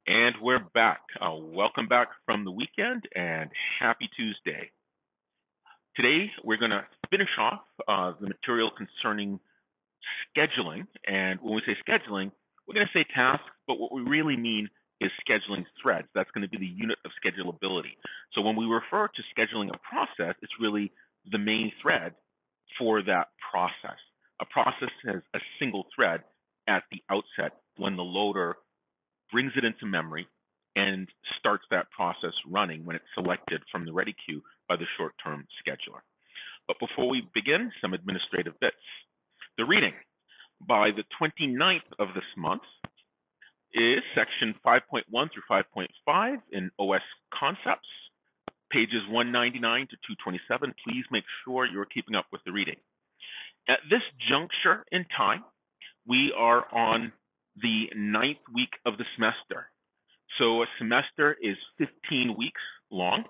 And we're back. Welcome back from the weekend and happy Tuesday. Today, we're going to finish off the material concerning scheduling. And when we say scheduling, we're going to say tasks, but what we really mean is scheduling threads. That's going to be the unit of schedulability. So when we refer to scheduling a process, it's really the main thread for that process. A process has a single thread at the outset when the loader brings it into memory and starts that process running when it's selected from the ready queue by the short-term scheduler. But before we begin, some administrative bits. The reading by the 29th of this month is section 5.1 through 5.5 in OS Concepts, pages 199 to 227. Please make sure you're keeping up with the reading. At this juncture in time, we are on the 9th week of the semester. So a semester is 15 weeks long.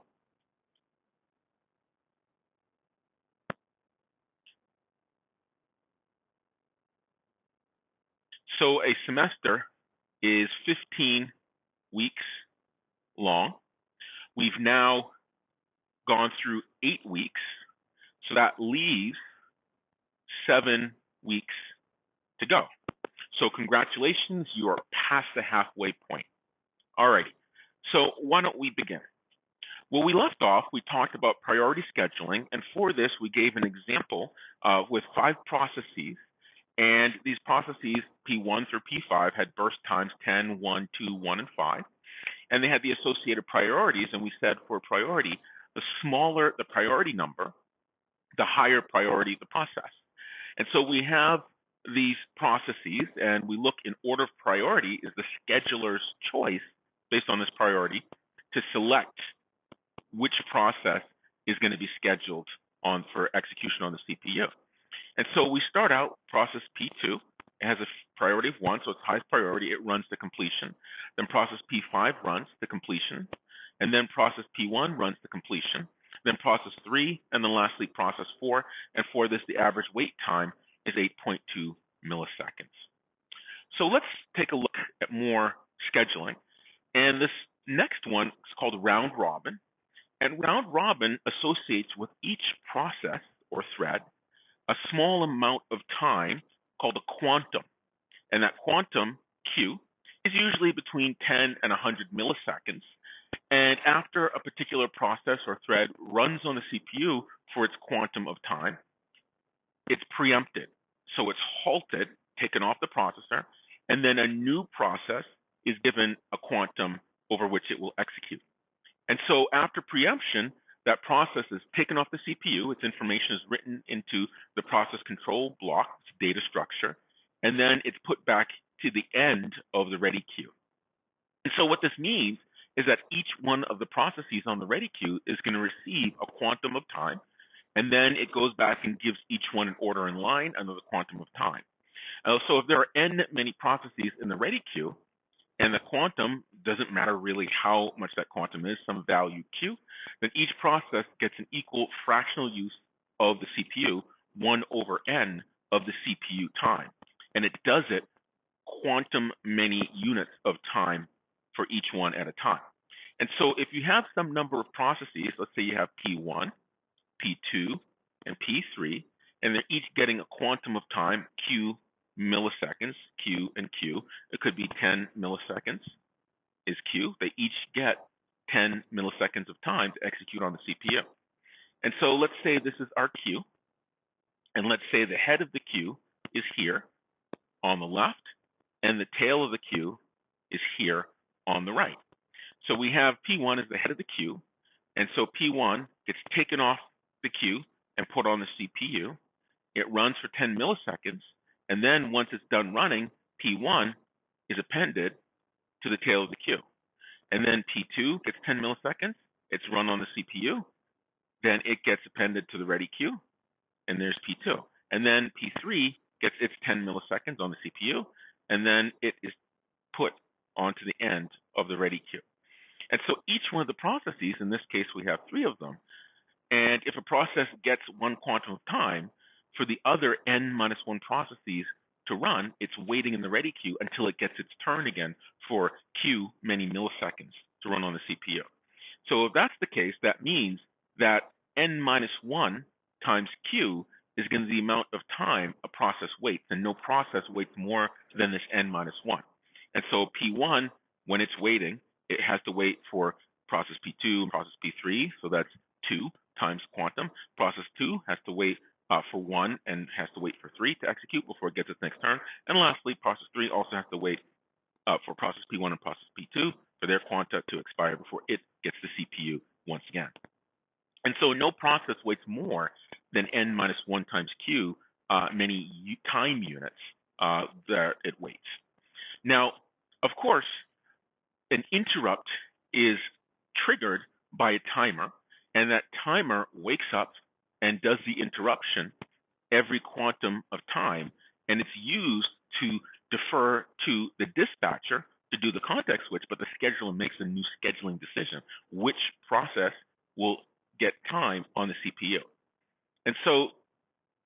So a semester is 15 weeks long. We've now gone through 8 weeks, so that leaves 7 weeks to go. So congratulations, you are past the halfway point. All right, so why don't we begin? Well, we left off, we talked about priority scheduling, and for this, we gave an example with 5 processes, and these processes, P1 through P5, had burst times 10, 1, 2, 1, and 5, and they had the associated priorities, and we said for priority, the smaller the priority number, the higher priority the process. And so we have these processes, and we look in order of priority is the scheduler's choice based on this priority to select which process is going to be scheduled on for execution on the CPU. And so we start out process P2. It has a priority of 1, so it's highest priority. It runs to completion. Then process P5 runs to completion. And then process P1 runs to completion. Then process 3, and then lastly process 4. And for this, the average wait time is 8.2 milliseconds. So let's take a look at more scheduling. And this next one is called round robin. And round robin associates with each process or thread a small amount of time called a quantum. And that quantum, Q, is usually between 10 and 100 milliseconds. And after a particular process or thread runs on the CPU for its quantum of time, it's preempted. So it's halted, taken off the processor, and then a new process is given a quantum over which it will execute. And so after preemption, that process is taken off the CPU, its information is written into the process control block, its data structure, and then it's put back to the end of the ready queue. And so what this means is that each one of the processes on the ready queue is going to receive a quantum of time, and then it goes back and gives each one an order in line under the quantum of time. So if there are n many processes in the ready queue, and the quantum doesn't matter really how much that quantum is, some value Q, then each process gets an equal fractional use of the CPU, 1 over n of the CPU time. And it does it quantum many units of time for each one at a time. And so if you have some number of processes, let's say you have P1, P2, and P3, and they're each getting a quantum of time, Q milliseconds, Q and Q. It could be 10 milliseconds is Q. They each get 10 milliseconds of time to execute on the CPU. And so let's say this is our Q, and let's say the head of the queue is here on the left, and the tail of the queue is here on the right. So we have P1 as the head of the queue, and so P1 gets taken off the queue and put on the CPU. It runs for 10 milliseconds, and then once it's done running, P1 is appended to the tail of the queue. And then P2 gets 10 milliseconds, it's run on the CPU, then it gets appended to the ready queue, and there's P2. And then P3 gets its 10 milliseconds on the CPU, and then it is put onto the end of the ready queue. And so each one of the processes, in this case we have 3 of them, and if a process gets 1 quantum of time, for the other n minus 1 processes, to run, it's waiting in the ready queue until it gets its turn again for Q many milliseconds to run on the CPU. So if that's the case, that means that n minus 1 times Q is going to be the amount of time a process waits, and no process waits more than this n minus 1. And so P1, when it's waiting, it has to wait for process P2 and process P3, so that's 2 times quantum. Process 2 has to wait for 1 and has to wait for 3 to execute before it gets its next turn. And lastly, process 3 also has to wait for process P1 and process P2 for their quanta to expire before it gets the CPU once again. And so no process waits more than n minus 1 times Q many time units that it waits. Now, of course, an interrupt is triggered by a timer, and that timer wakes up and does the interruption every quantum of time, and it's used to defer to the dispatcher to do the context switch, but the scheduler makes a new scheduling decision, which process will get time on the CPU. And so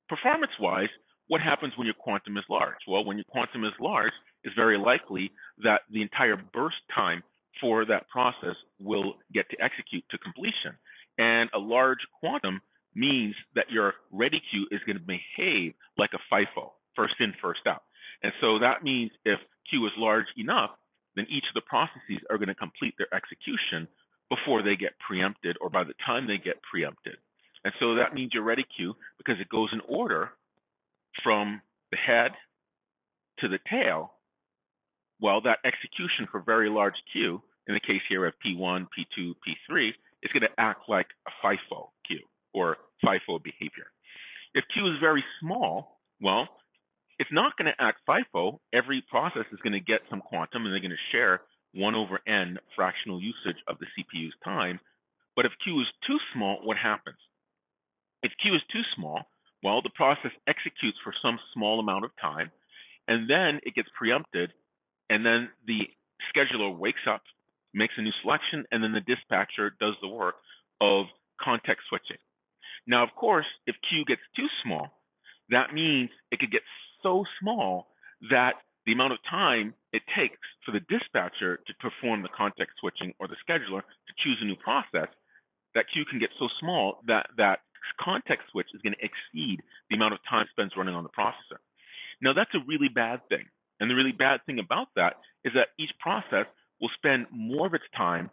performance-wise, what happens when your quantum is large? Well, when your quantum is large, it's very likely that the entire burst time for that process will get to execute to completion. And a large quantum means that your ready queue is going to behave like a FIFO, first in, first out. And so that means if queue is large enough, then each of the processes are going to complete their execution before they get preempted or by the time they get preempted. And so that means your ready queue, because it goes in order from the head to the tail, well, that execution for very large queue, in the case here of P1, P2, P3, is going to act like a FIFO queue or FIFO behavior. If queue is very small, well, it's not going to act FIFO. Every process is going to get some quantum, and they're going to share 1 over n fractional usage of the CPU's time. But if queue is too small, what happens? If queue is too small, well, the process executes for some small amount of time, and then it gets preempted, and then the scheduler wakes up, makes a new selection, and then the dispatcher does the work of context switching. Now, of course, if queue gets too small, that means it could get so small that the amount of time it takes for the dispatcher to perform the context switching or the scheduler to choose a new process, that queue can get so small that that context switch is going to exceed the amount of time spent running on the processor. Now, that's a really bad thing. And the really bad thing about that is that each process will spend more of its time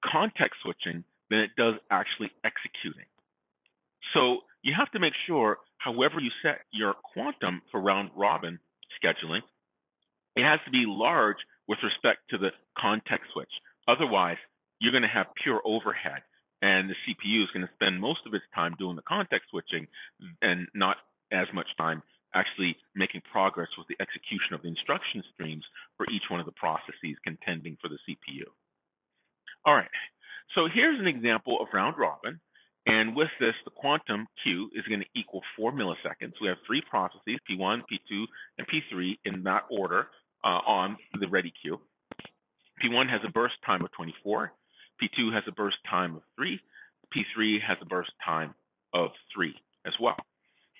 context switching than it does actually executing. So you have to make sure, however you set your quantum for round robin scheduling, it has to be large with respect to the context switch. Otherwise, you're going to have pure overhead, and the CPU is going to spend most of its time doing the context switching and not as much time actually making progress with the execution of the instruction streams for each one of the processes contending for the CPU. All right, so here's an example of round robin. And with this, the quantum Q is going to equal 4 milliseconds. We have 3 processes, P1, P2, and P3 in that order on the ready queue. P1 has a burst time of 24. P2 has a burst time of 3. P3 has a burst time of 3 as well.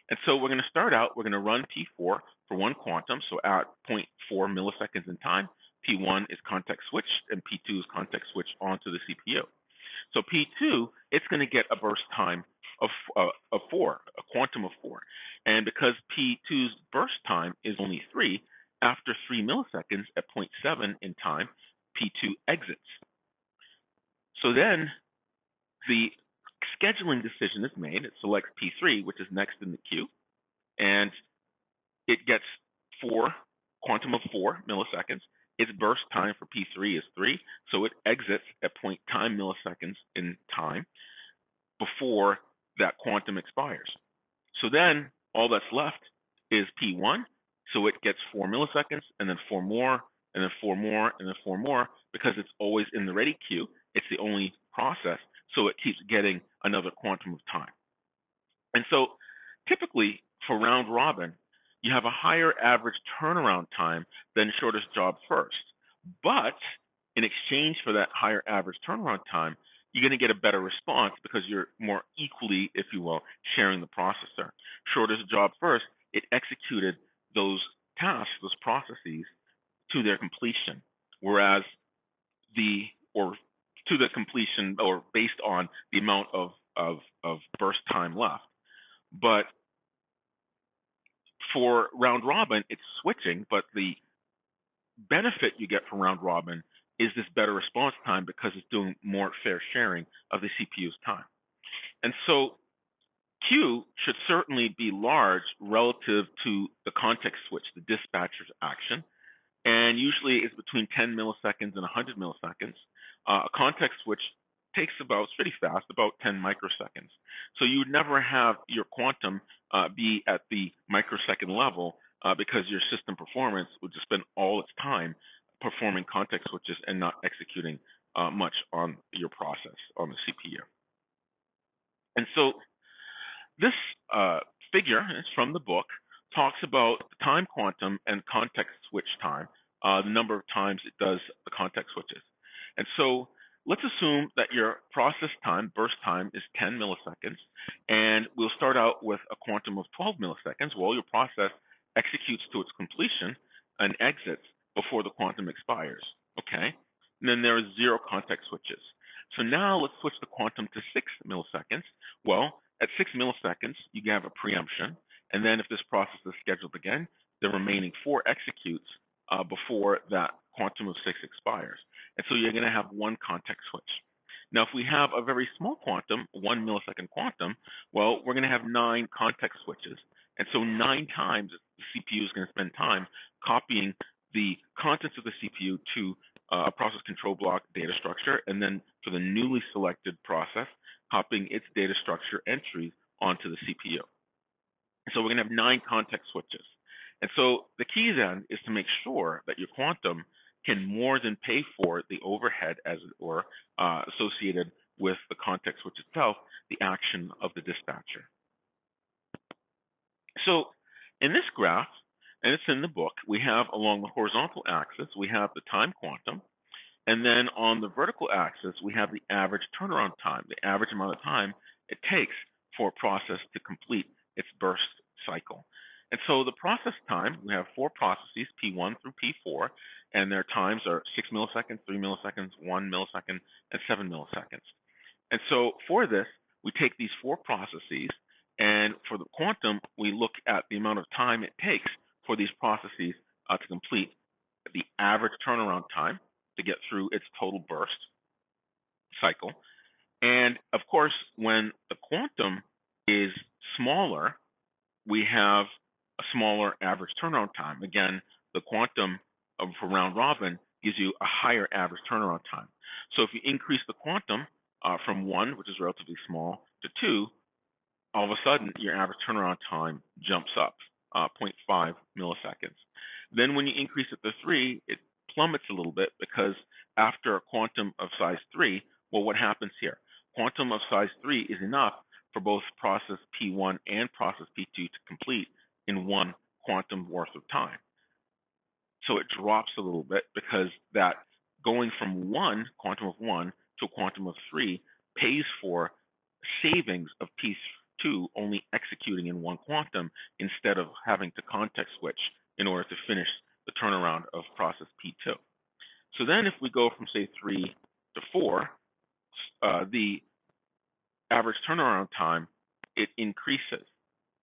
And so we're going to start out, we're going to run P4 for 1 quantum, so at 0.4 milliseconds in time, P1 is context switched and P2 is context switched onto the CPU. So P2, it's going to get a burst time of 4, a quantum of 4. And because P2's burst time is only 3, after 3 milliseconds at 0.7 in time, P2 exits. So then the scheduling decision is made. It selects P3, which is next in the queue, and it gets quantum of 4 milliseconds. Its burst time for P3 is 3, so it exits at 0.9 milliseconds in time before that quantum expires. So then all that's left is P1, so it gets 4 milliseconds, and then 4 more, and then 4 more, and then 4 more, because it's always in the ready queue. It's the only process, so it keeps getting another quantum of time. And so typically for round robin, you have a higher average turnaround time than shortest job first. But in exchange for that higher average turnaround time, you're going to get a better response because you're more equally, if you will, sharing the processor. Shortest job first it executed those tasks, those processes, to their completion, whereas to the completion, or based on the amount of burst time left. But for round robin, it's switching, but the benefit you get from round robin is this better response time because it's doing more fair sharing of the CPU's time. And so Q should certainly be large relative to the context switch, the dispatcher's action, and usually it's between 10 milliseconds and 100 milliseconds. A context switch takes it's pretty fast, about 10 microseconds. So you would never have your quantum be at the microsecond level because your system performance would just spend all its time performing context switches and not executing much on your process on the CPU. And so this figure is from the book, talks about the time quantum and context switch time, the number of times it does the context switches. And so let's assume that your process time, burst time, is 10 milliseconds, and we'll start out with a quantum of 12 milliseconds while your process executes to its completion and exits before the quantum expires, okay? And then there are 0 context switches. So now let's switch the quantum to 6 milliseconds. Well, at 6 milliseconds, you have a preemption, and then if this process is scheduled again, the remaining 4 executes before that quantum of 6 expires. And so you're going to have 1 context switch. Now, if we have a very small quantum, 1 millisecond quantum, well, we're going to have 9 context switches. And so 9 times the CPU is going to spend time copying the contents of the CPU to a process control block data structure, and then for the newly selected process, copying its data structure entries onto the CPU. So we're going to have 9 context switches. And so the key then is to make sure that your quantum can more than pay for the overhead, as it were, associated with the context switch itself, the action of the dispatcher. So in this graph, and it's in the book, we have along the horizontal axis, we have the time quantum. And then on the vertical axis, we have the average turnaround time, the average amount of time it takes for a process to complete its burst cycle. And so the process time, we have 4 processes, P1 through P4, and their times are 6 milliseconds, 3 milliseconds, 1 millisecond, and 7 milliseconds. And so for this, we take these 4 processes, and for the quantum, we look at the amount of time it takes for these processes to complete the average turnaround time to get through its total burst cycle. And of course, when the quantum is smaller, we have a smaller average turnaround time. Again, the quantum for round robin gives you a higher average turnaround time. So if you increase the quantum from 1, which is relatively small, to 2, all of a sudden your average turnaround time jumps up 0.5 milliseconds. Then when you increase it to 3, it plummets a little bit, because after a quantum of size 3, well, what happens here? Quantum of size 3 is enough for both process P1 and process P2 to complete in 1 quantum worth of time. So it drops a little bit, because that going from 1 quantum of 1 to a quantum of 3 pays for savings of P2 only executing in 1 quantum instead of having to context switch in order to finish the turnaround of process P2. So then if we go from, say, 3 to 4, the average turnaround time, it increases.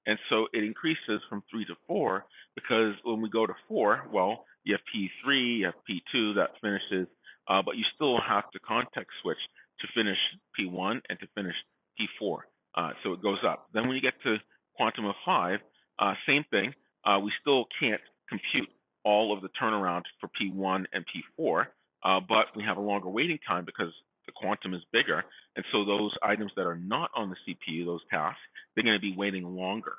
And so it increases from 3 to 4, because when we go to 4, well, you have P3, you have P2 that finishes, but you still have to context switch to finish P1 and to finish P4. So it goes up. Then when you get to quantum of 5, same thing. We still can't compute all of the turnaround for P1 and P4, but we have a longer waiting time because the quantum is bigger. And so those items that are not on the CPU, those tasks, they're going to be waiting longer.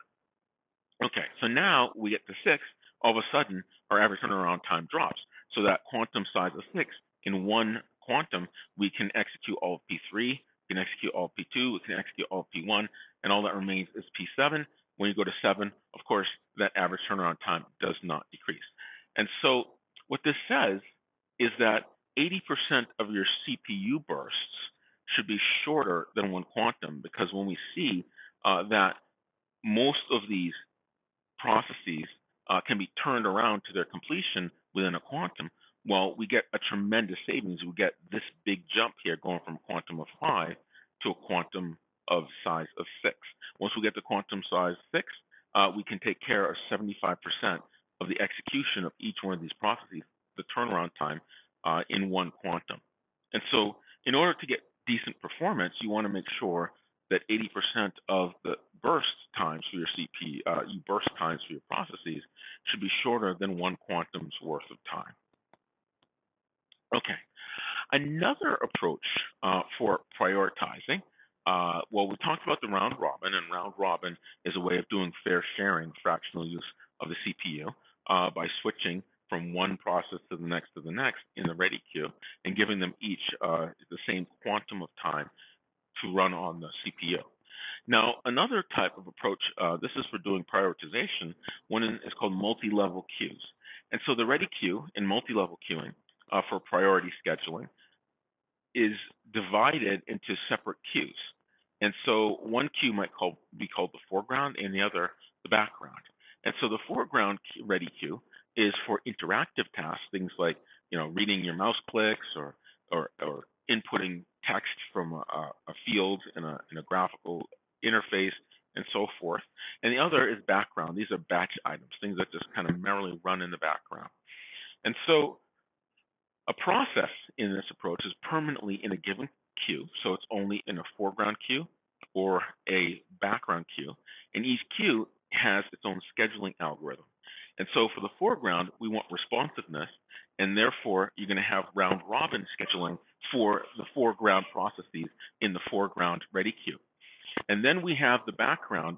Okay, so now we get to 6, all of a sudden our average turnaround time drops. So that quantum size of 6, in 1 quantum, we can execute all of P3, we can execute all of P2, we can execute all of P1, and all that remains is P7. When you go to 7, of course, that average turnaround time does not decrease. And so what this says is that 80% of your CPU bursts should be shorter than 1 quantum, because when we see that most of these processes can be turned around to their completion within a quantum, well, we get a tremendous savings. We get this big jump here going from a quantum of 5 to a quantum of size of 6. Once we get to quantum size 6, we can take care of 75% of the execution of each one of these processes, the turnaround time, in one quantum. And so in order to get decent performance, you want to make sure that 80% of the burst times for your CPU, burst times for your processes should be shorter than one quantum's worth of time. Okay, another approach for prioritizing, well, we talked about the round robin, and round robin is a way of doing fair sharing, fractional use of the CPU by switching from one process to the next in the ready queue and giving them each the same quantum of time to run on the CPU. Now, another type of approach, this is for doing prioritization, one is called multi-level queues. And so the ready queue in multi-level queuing for priority scheduling is divided into separate queues. And so one queue might be called the foreground and the other the background. And so the foreground ready queue is for interactive tasks, things like reading your mouse clicks or inputting text from a field in a graphical interface and so forth. And the other is background. These are batch items, things that just kind of merrily run in the background. And so a process in this approach is permanently in a given queue, so it's only in a foreground queue or a background queue, and each queue has its own scheduling algorithm. And so for the foreground, we want responsiveness, and therefore you're going to have round robin scheduling for the foreground processes in the foreground ready queue. And then we have the background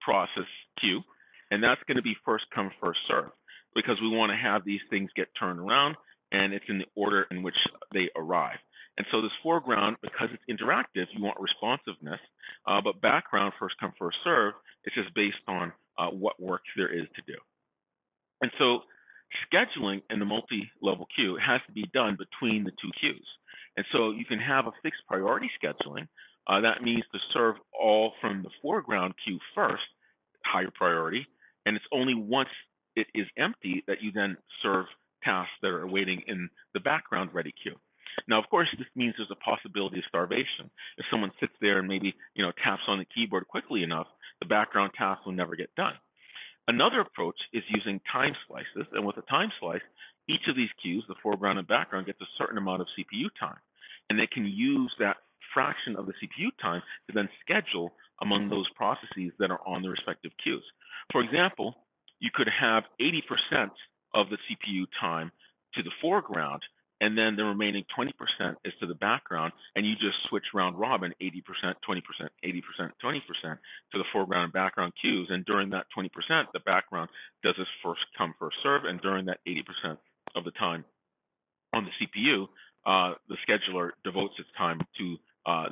process queue, and that's going to be first come, first serve, because we want to have these things get turned around, and it's in the order in which they arrive. And so this foreground, because it's interactive, you want responsiveness, but background, first come, first serve, it's just based on what work there is to do. And so scheduling in the multi-level queue has to be done between the two queues. And so you can have a fixed priority scheduling. That means to serve all from the foreground queue first, higher priority, and it's only once it is empty that you then serve tasks that are waiting in the background ready queue. Now, of course, this means there's a possibility of starvation. If someone sits there and maybe taps on the keyboard quickly enough, the background task will never get done. Another approach is using time slices, and with a time slice, each of these queues, the foreground and background, gets a certain amount of CPU time, and they can use that fraction of the CPU time to then schedule among those processes that are on the respective queues. For example, you could have 80% of the CPU time to the foreground, and then the remaining 20% is to the background, and you just switch round robin 80%, 20%, 80%, 20% to the foreground and background queues. And during that 20%, the background does its first come, first serve, and during that 80% of the time on the CPU, the scheduler devotes its time to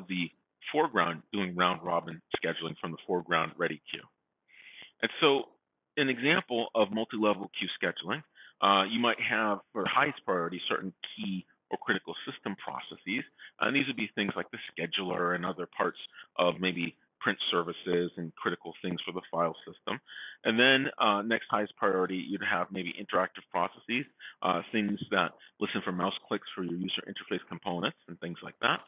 the foreground doing round robin scheduling from the foreground ready queue. And so an example of multi-level queue scheduling, you might have for highest priority certain key or critical system processes, and these would be things like the scheduler and other parts of maybe print services and critical things for the file system. And then next highest priority, you'd have maybe interactive processes, things that listen for mouse clicks for your user interface components and things like that.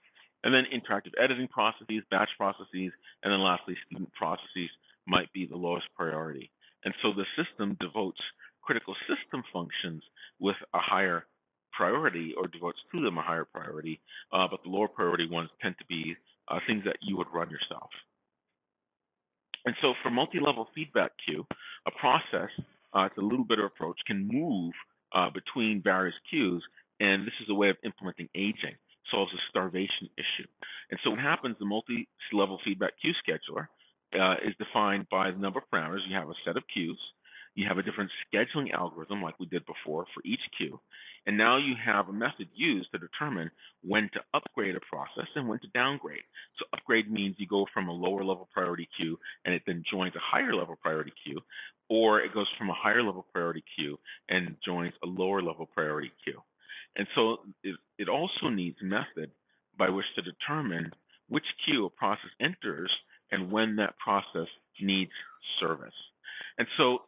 And then interactive editing processes, batch processes, and then lastly, student processes might be the lowest priority. And so the system devotes critical system functions with a higher priority or devotes to them a higher priority, but the lower priority ones tend to be things that you would run yourself. And so for multi-level feedback queue, a process, it's a little bit of approach, can move between various queues, and this is a way of implementing aging, solves a starvation issue. And so what happens, the multi-level feedback queue scheduler is defined by the number of parameters. You have a set of queues. You have a different scheduling algorithm like we did before for each queue. And now you have a method used to determine when to upgrade a process and when to downgrade. So upgrade means you go from a lower level priority queue and it then joins a higher level priority queue, or it goes from a higher level priority queue and joins a lower level priority queue. And so it also needs a method by which to determine which queue a process enters and when that process needs service. And so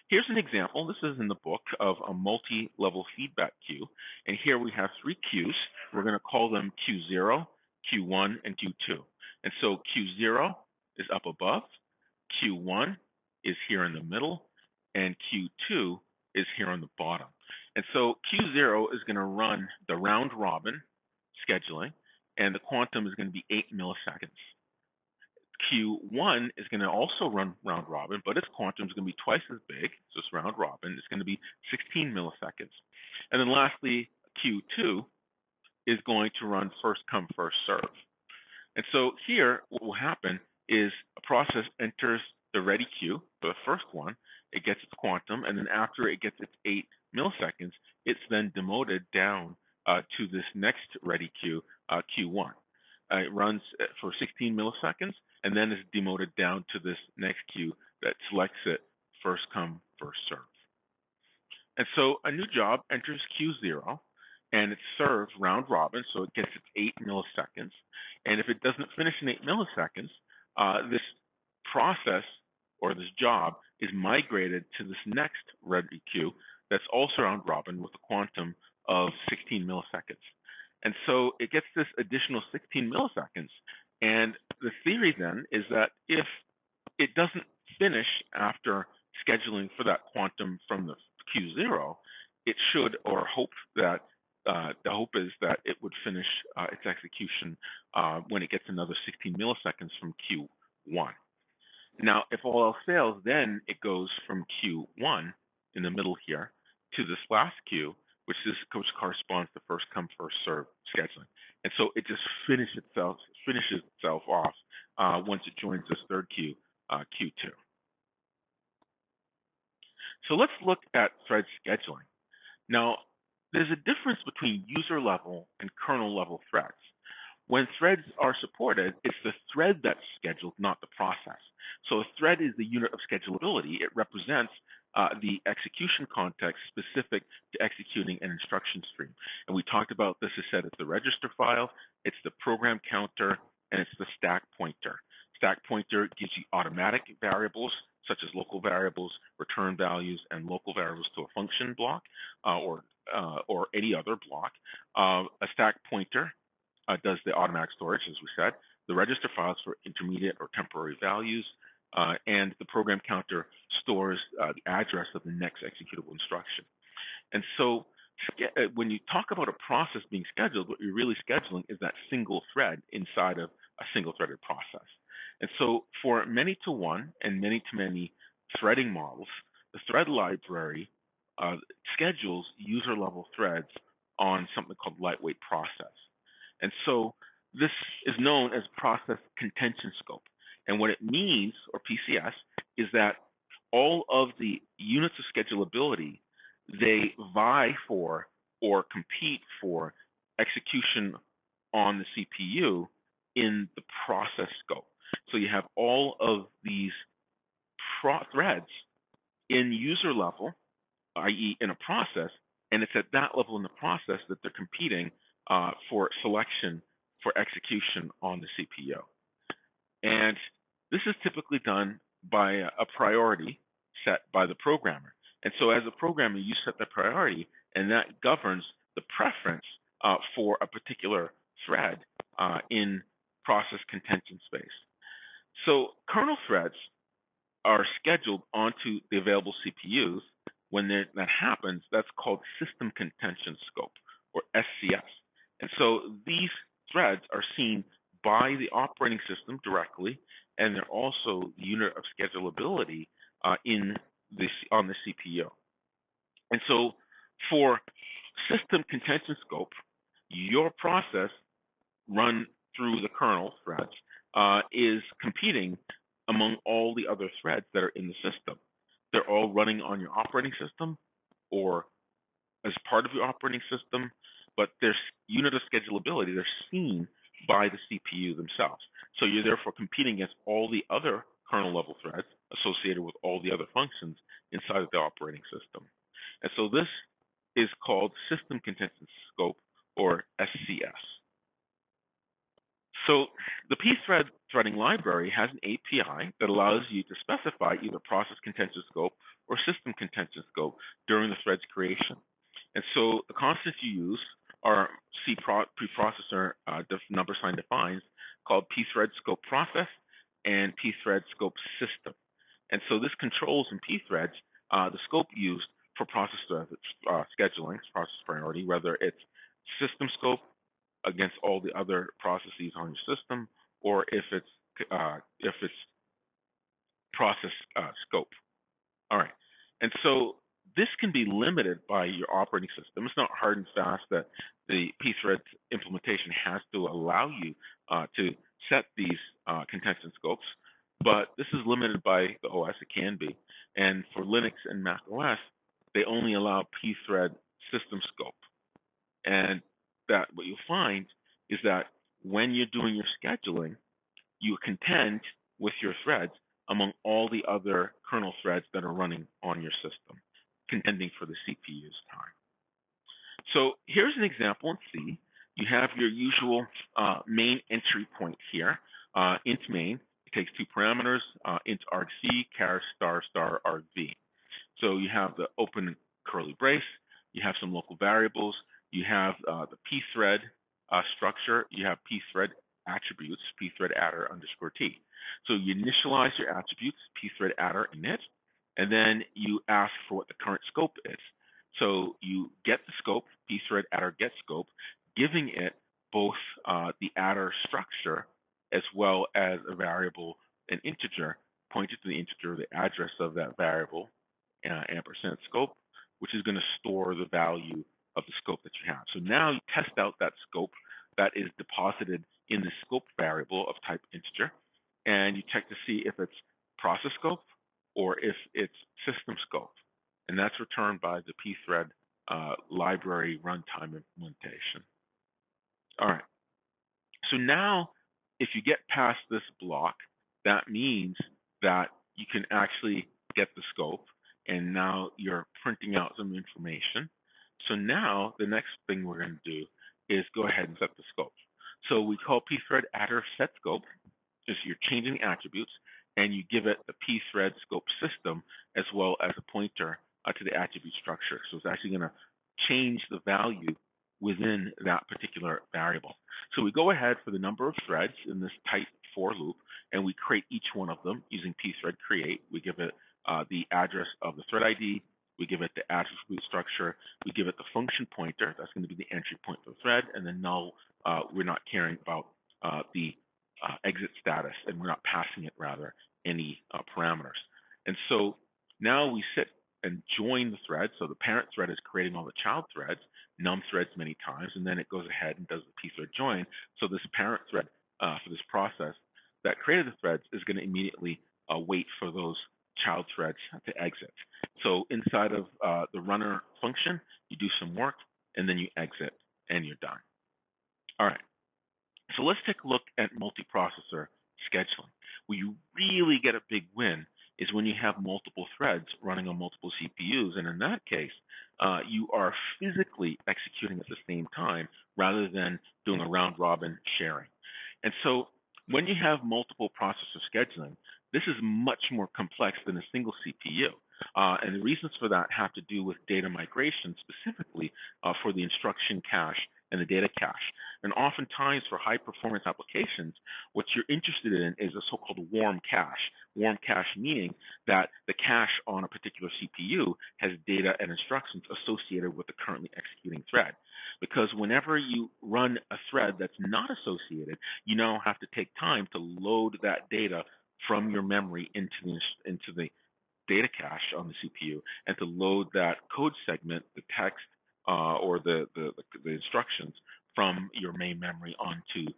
here's an example. This is in the book of a multi-level feedback queue. And here we have 3 queues. We're going to call them Q0, Q1, and Q2. And so Q0 is up above, Q1 is here in the middle, and Q2 is here on the bottom. And so Q0 is going to run the round robin scheduling, and the quantum is going to be 8 milliseconds. Q1 is going to also run round robin, but its quantum is going to be twice as big, so it's round robin. It's going to be 16 milliseconds. And then lastly, Q2 is going to run first come, first serve. And so here, what will happen is a process enters the ready queue for the first one, it gets its quantum, and then after it gets its 8 milliseconds, it's then demoted down to this next ready queue, Q1. It runs for 16 milliseconds, and then is demoted down to this next queue that selects it first come, first serve. And so a new job enters Q0, and it's served round robin, so it gets its 8 milliseconds. And if it doesn't finish in 8 milliseconds, this process or this job is migrated to this next ready queue that's also round robin with a quantum of 16 milliseconds. And so it gets this additional 16 milliseconds. And the theory then is that if it doesn't finish after scheduling for that quantum from the Q0, it should, or hope that, the hope is that it would finish its execution when it gets another 16 milliseconds from Q1. Now, if all else fails, then it goes from Q1 in the middle here to this last queue, which corresponds to first come, first serve scheduling. And so it just finishes itself off once it joins this third queue, Q2. So let's look at thread scheduling. Now, there's a difference between user level and kernel level threads. When threads are supported, it's the thread that's scheduled, not the process. So a thread is the unit of schedulability. It represents the execution context specific to executing an instruction stream. And we talked about this is set as the register file, it's the program counter, and it's the stack pointer. Stack pointer gives you automatic variables, such as local variables, return values, and local variables to a function block or any other block. A stack pointer does the automatic storage, as we said. The register files for intermediate or temporary values, and the program counter stores the address of the next executable instruction. And so when you talk about a process being scheduled, what you're really scheduling is that single thread inside of a single-threaded process. And so for many-to-one and many-to-many threading models, the thread library schedules user-level threads on something called lightweight process. And so this is known as process contention scope. And what it means, or PCS, is that all of the units of schedulability, they vie for or compete for execution on the CPU in the process scope. So you have all of these threads in user level, i.e. in a process, and it's at that level in the process that they're competing for selection for execution on the CPU. And this is typically done by a priority set by the programmer. And so as a programmer, you set the priority, and that governs the preference for a particular thread in process contention space. So kernel threads are scheduled onto the available CPUs. When that happens, that's called system contention scope, or SCS. And so these threads are seen by the operating system directly, and they're also the unit of schedulability on the CPU. And so for system contention scope, your process run through the kernel threads is competing among all the other threads that are in the system. They're all running on your operating system or as part of your operating system, but their unit of schedulability, they're seen by the CPU themselves. So you're therefore competing against all the other kernel level threads associated with all the other functions inside of the operating system. And so this is called system contention scope, or SCS. So the pthread threading library has an API that allows you to specify either process contention scope or system contention scope during the thread's creation. And so the constants you use are C preprocessor number sign defines called pthread scope process and pthread scope system. And so this controls in pthreads the scope used for process scheduling, process priority, whether it's system scope against all the other processes on your system, or if it's process scope. All right, and so this can be limited by your operating system. It's not hard and fast that the pthread implementation has to allow you to set these contention scopes, but this is limited by the OS. It can be, and for Linux and Mac OS, they only allow pthread system scope. And that what you'll find is that when you're doing your scheduling, you contend with your threads among all the other kernel threads that are running on your system, contending for the CPU's time. So here's an example in C. You have your usual main entry point here, int main. It takes two parameters, int argc, char star star argv. So you have the open curly brace, you have some local variables, you have the pthread structure, you have pthread attributes, pthread adder underscore t. So you initialize your attributes, pthread adder init, and then you ask for what the current scope is. So you get the scope, pthread adder get scope, giving it both the adder structure as well as a variable, an integer, pointed to the integer, the address of that variable, ampersand scope, which is going to store the value of the scope that you have. So now you test out that scope that is deposited in the scope variable of type integer, and you check to see if it's process scope or if it's system scope. And that's returned by the pthread library runtime implementation. All right. So now, if you get past this block, that means that you can actually get the scope, and now you're printing out some information. So now the next thing we're going to do is go ahead and set the scope. So we call pthread adder set scope. Is you're changing the attributes, and you give it the pthread scope system as well as a pointer to the attribute structure. So it's actually going to change the value within that particular variable. So we go ahead for the number of threads in this type for loop, and we create each one of them using pthread create. We give it the address of the thread ID. We give it the attribute structure. We give it the function pointer. That's going to be the entry point for the thread. And then null, we're not caring about the exit status, and we're not passing it, rather, any parameters. And so now we sit and join the thread. So the parent thread is creating all the child threads, num threads many times, and then it goes ahead and does the pthread join. So this parent thread for this process that created the threads is going to immediately wait for those child threads to exit. So inside of the runner function, you do some work, and then you exit, and you're done. All right. So let's take a look at multiprocessor scheduling. Where you really get a big win is when you have multiple threads running on multiple CPUs, and in that case, you are physically executing at the same time rather than doing a round-robin sharing. And so when you have multiple processor scheduling, this is much more complex than a single CPU. And the reasons for that have to do with data migration, specifically for the instruction cache and the data cache. And oftentimes for high performance applications, what you're interested in is a so-called warm cache. Warm cache meaning that the cache on a particular CPU has data and instructions associated with the currently executing thread. Because whenever you run a thread that's not associated, you now have to take time to load that data from your memory into the data cache on the CPU, and to load that code segment, the text, or the instructions from your main memory onto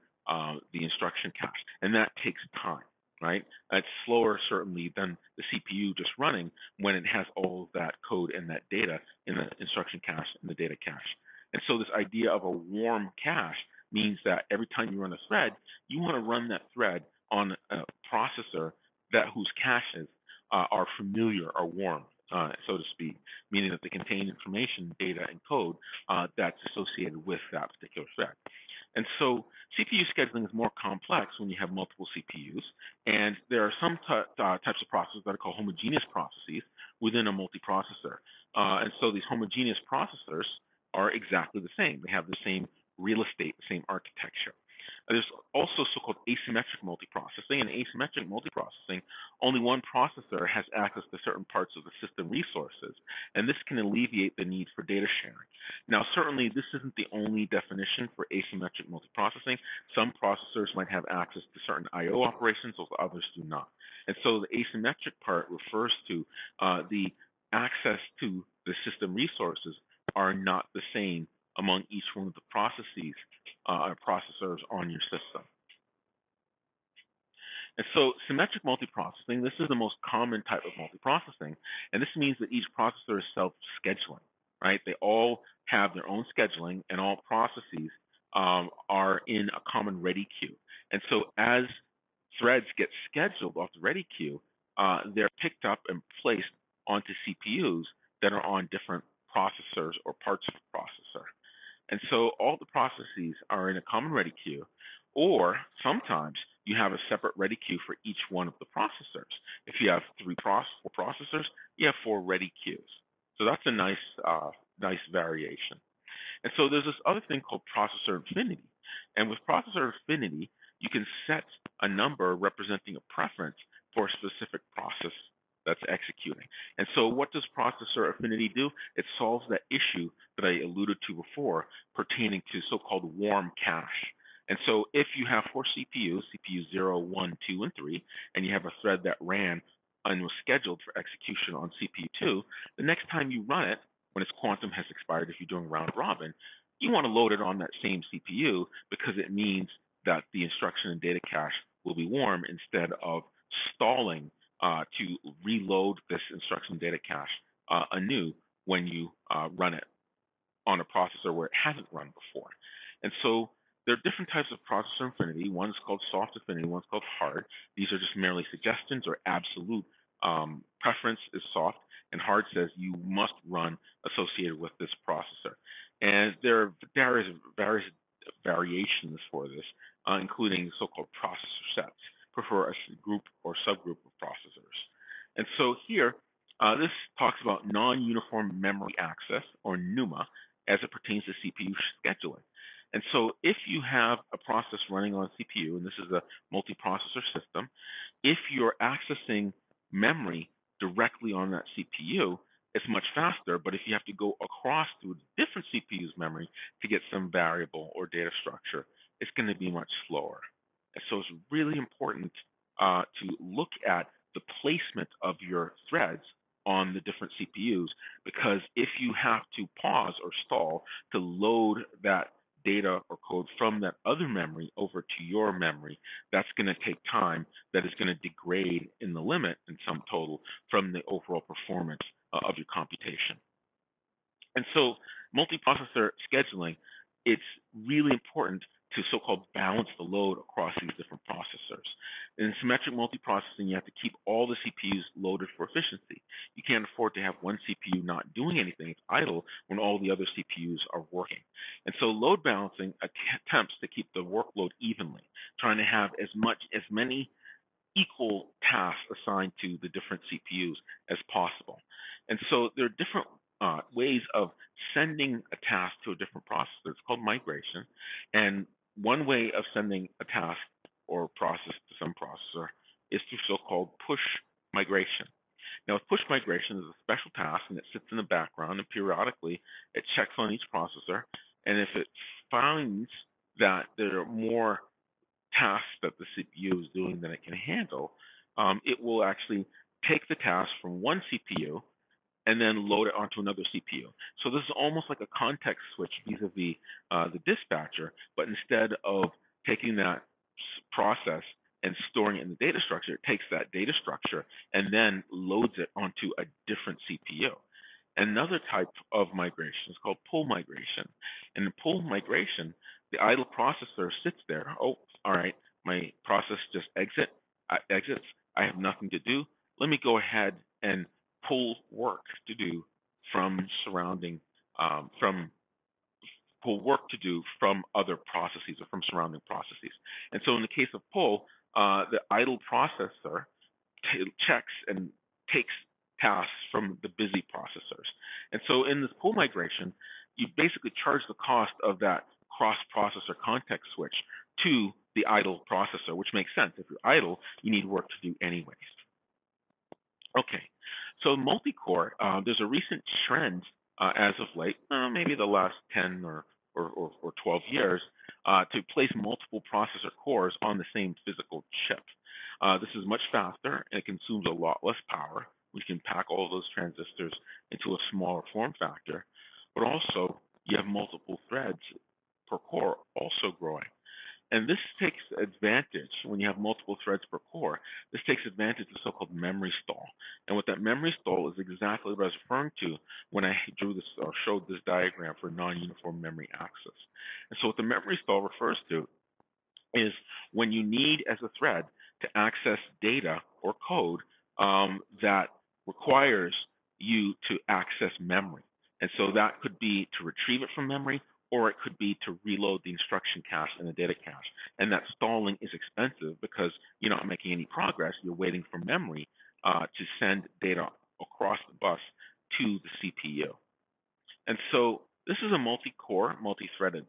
the instruction cache. And that takes time, right? It's slower, certainly, than the CPU just running when it has all of that code and that data in the instruction cache and the data cache. And so this idea of a warm cache means that every time you run a thread, you want to run that thread on a processor whose caches are familiar or warm, so to speak, meaning that they contain information, data, and code that's associated with that particular thread. And so C++ CPU scheduling is more complex when you have multiple CPUs, and there are some types of processors that are called homogeneous processes within a multiprocessor. And so these homogeneous processors are exactly the same. They have the same real estate, the same architecture. There's also so-called asymmetric multiprocessing. And asymmetric multiprocessing, only one processor has access to certain parts of the system resources, and this can alleviate the need for data sharing. Now, certainly, this isn't the only definition for asymmetric multiprocessing. Some processors might have access to certain I/O operations, while others do not. And so the asymmetric part refers to the access to the system resources are not the same among each one of the processors on your system. And so symmetric multiprocessing, this is the most common type of multiprocessing, and this means that each processor is self-scheduling, right? They all have their own scheduling, and all processes are in a common ready queue. And so as threads get scheduled off the ready queue, they're picked up and placed onto CPUs that are on different processors or parts of the processor. And so all the processes are in a common ready queue, or sometimes you have a separate ready queue for each one of the processors. If you have four processors, you have 4 ready queues. So that's a nice variation. And so there's this other thing called processor infinity. And with processor infinity, you can set a number representing a preference for a specific process that's executing. And so what does processor affinity do? It solves that issue that I alluded to before pertaining to so-called warm cache. And so if you have 4 CPUs, CPU 0, 1, 2, and 3, and you have a thread that ran and was scheduled for execution on CPU 2, the next time you run it, when its quantum has expired, if you're doing round robin, you want to load it on that same CPU because it means that the instruction and data cache will be warm instead of stalling to reload this instruction data cache anew when you run it on a processor where it hasn't run before. And so there are different types of processor infinity. One is called soft affinity, one's called hard. These are just merely suggestions, or absolute preference is soft, and hard says you must run associated with this processor. And there are various variations for this, including so-called processor sets, prefer a group or subgroup of processors. And so here, this talks about non-uniform memory access, or NUMA, as it pertains to CPU scheduling. And so if you have a process running on CPU, and this is a multiprocessor system, if you're accessing memory directly on that CPU, it's much faster. But if you have to go across to a different CPU's memory to get some variable or data structure, it's going to be much slower. And so it's really important to look at the placement of your threads on the different CPUs, because if you have to pause or stall to load that data or code from that other memory over to your memory, that's going to take time that is going to degrade in the limit in sum total from the overall performance of your computation. And so multiprocessor scheduling, it's really important to so-called balance the load across these different processors. In symmetric multiprocessing, you have to keep all the CPUs loaded for efficiency. You can't afford to have one CPU not doing anything, it's idle, when all the other CPUs are working. And so load balancing attempts to keep the workload evenly, trying to have as many equal tasks assigned to the different CPUs as possible. And so there are different ways of sending a task to a different processor. It's called migration. And one way of sending a task or process to some processor is through so-called push migration. Now, with push migration, is a special task, and it sits in the background, and periodically it checks on each processor. And if it finds that there are more tasks that the CPU is doing than it can handle, it will actually take the task from one CPU and then load it onto another CPU. So this is almost like a context switch vis-a-vis the dispatcher, but instead of taking that process and storing it in the data structure, it takes that data structure and then loads it onto a different CPU. Another type of migration is called pull migration. And in pull migration, the idle processor sits there. Oh, all right, my process just exits. I have nothing to do. Let me go ahead and pull work to do from surrounding, from pull work to do from other processes or from surrounding processes. And so in the case of pull, the idle processor checks and takes tasks from the busy processors. And so in this pull migration, you basically charge the cost of that cross-processor context switch to the idle processor, which makes sense. If you're idle, you need work to do anyways. Okay, so multicore, there's a recent trend as of late, maybe the last 10 or 12 years, to place multiple processor cores on the same physical chip. This is much faster and it consumes a lot less power. We can pack all those transistors into a smaller form factor, but also you have multiple threads per core also growing. And this takes advantage, when you have multiple threads per core, this takes advantage of so-called memory stall. And what that memory stall is exactly what I was referring to when I drew this or showed this diagram for non-uniform memory access. And so what the memory stall refers to is when you need, as a thread, to access data or code that requires you to access memory. And so that could be to retrieve it from memory, or it could be to reload the instruction cache and the data cache. And that stalling is expensive because you're not making any progress. You're waiting for memory to send data across the bus to the CPU. And so this is a multi-core, multi-threaded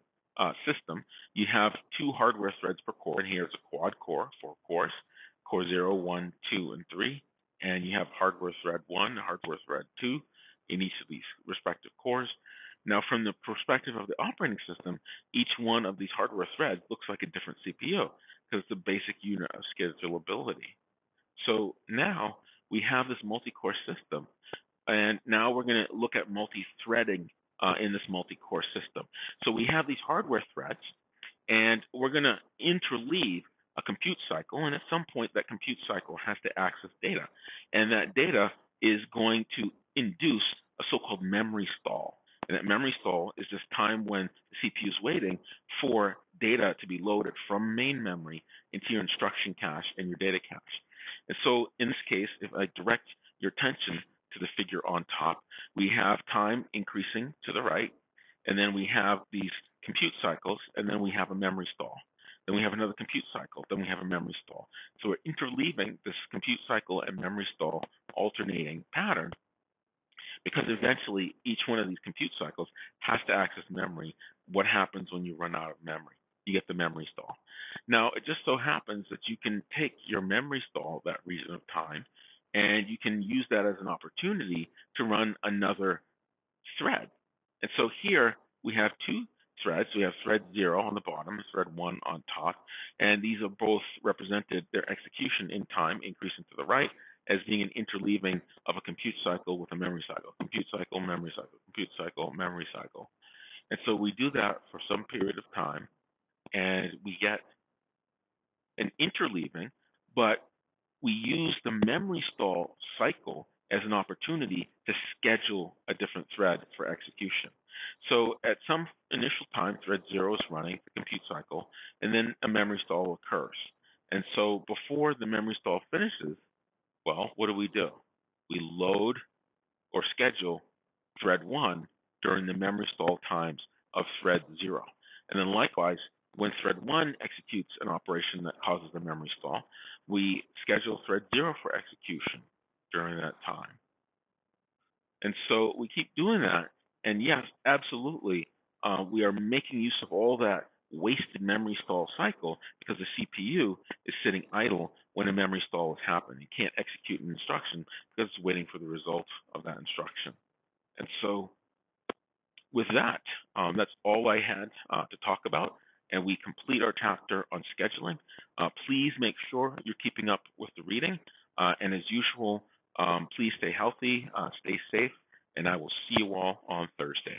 system. You have 2 hardware threads per core, and here's a quad core, 4 cores, core 0, 1, 2, and 3. And you have hardware thread 1, hardware thread 2 in each of these respective cores. Now, from the perspective of the operating system, each one of these hardware threads looks like a different CPU because it's a basic unit of schedulability. So now we have this multi-core system, and now we're going to look at multi-threading in this multi-core system. So we have these hardware threads, and we're going to interleave a compute cycle, and at some point that compute cycle has to access data, and that data is going to induce a so-called memory stall. And that memory stall is this time when the CPU is waiting for data to be loaded from main memory into your instruction cache and your data cache. And so in this case, if I direct your attention to the figure on top, we have time increasing to the right, and then we have these compute cycles, and then we have a memory stall. Then we have another compute cycle, then we have a memory stall. So we're interleaving this compute cycle and memory stall alternating pattern, because eventually each one of these compute cycles has to access memory. What happens when you run out of memory? You get the memory stall. Now, it just so happens that you can take your memory stall, that region of time, and you can use that as an opportunity to run another thread. And so here we have 2 threads. We have thread 0 on the bottom, thread 1 on top, and these are both represented, their execution in time increasing to the right as being an interleaving of a compute cycle with a memory cycle. Compute cycle, memory cycle, compute cycle, memory cycle. And so we do that for some period of time, and we get an interleaving, but we use the memory stall cycle as an opportunity to schedule a different thread for execution. So at some initial time, thread 0 is running the compute cycle, and then a memory stall occurs. And so before the memory stall finishes, well, what do? We load or schedule thread 1 during the memory stall times of thread 0. And then likewise, when thread 1 executes an operation that causes the memory stall, we schedule thread 0 for execution during that time. And so we keep doing that. And yes, absolutely, we are making use of all that wasted memory stall cycle because the CPU is sitting idle when a memory stall is happening. It can't execute an instruction because it's waiting for the result of that instruction. And so with that, that's all I had to talk about. And we complete our chapter on scheduling. Please make sure you're keeping up with the reading. And as usual, please stay healthy, stay safe, and I will see you all on Thursday.